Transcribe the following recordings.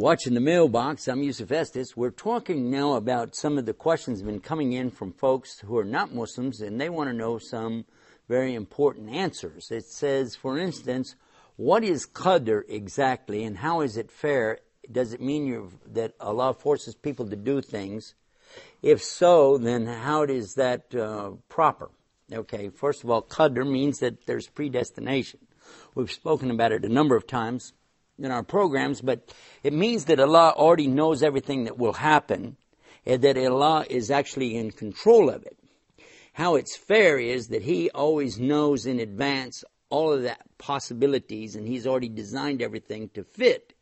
watching the mailbox. I'm Yusuf Estes. We're talking now about some of the questions that have been coming in from folks who are not Muslims, and they want to know some very important answers. It says, for instance, what is qadr exactly, and how is it fair? Does it mean that Allah forces people to do things? If so, then how is that proper? Okay, first of all, qadr means that there's predestination. We've spoken about it a number of times in our programs, but it means that Allah already knows everything that will happen, and that Allah is actually in control of it. How it's fair is that He always knows in advance all of that possibilities, and He's already designed everything to fit.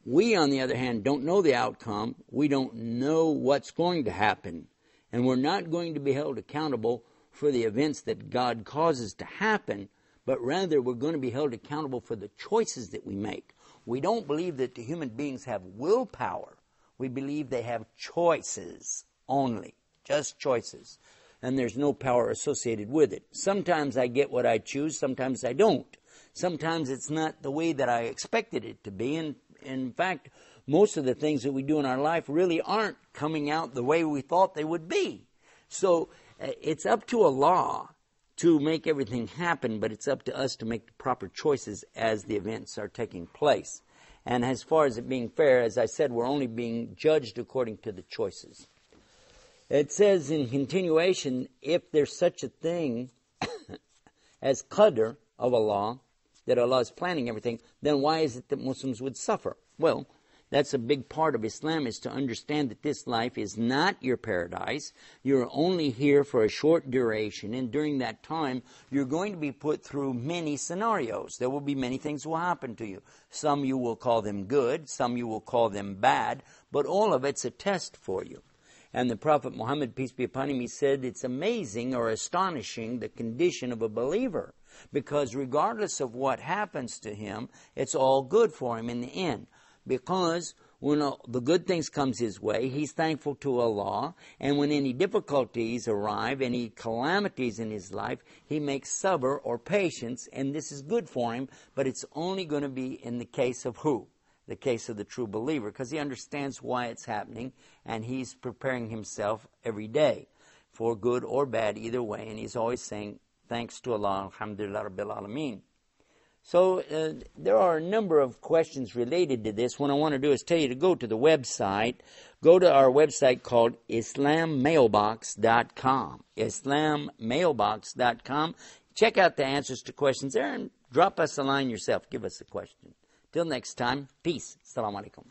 We, on the other hand, don't know the outcome. We don't know what's going to happen, and we're not going to be held accountable for the events that God causes to happen, but rather we're going to be held accountable for the choices that we make. We don't believe that the human beings have willpower. We believe they have choices only, just choices. And there's no power associated with it. Sometimes I get what I choose, sometimes I don't. Sometimes it's not the way that I expected it to be. And in fact, most of the things that we do in our life really aren't coming out the way we thought they would be. So it's up to Allah to make everything happen, but it's up to us to make the proper choices as the events are taking place. And as far as it being fair, as I said, we're only being judged according to the choices. It says in continuation, if there's such a thing as qadr of Allah, that Allah is planning everything, then why is it that Muslims would suffer? Well, that's a big part of Islam, is to understand that this life is not your paradise. You're only here for a short duration, and during that time, you're going to be put through many scenarios. There will be many things that will happen to you. Some you will call them good, some you will call them bad, but all of it's a test for you. And the Prophet Muhammad, peace be upon him, he said it's amazing or astonishing the condition of a believer, because regardless of what happens to him, it's all good for him in the end. Because when the good things comes his way, he's thankful to Allah, and when any difficulties arrive, any calamities in his life, he makes sabr or patience, and this is good for him, but it's only going to be in the case of who? The case of the true believer, because he understands why it's happening, and he's preparing himself every day for good or bad, either way, and he's always saying, thanks to Allah, alhamdulillah, rabbil alameen. So there are a number of questions related to this. What I want to do is tell you to go to the website. Go to our website called islammailbox.com. Islammailbox.com. Check out the answers to questions there and drop us a line yourself. Give us a question. Till next time, peace. Assalamu alaykum.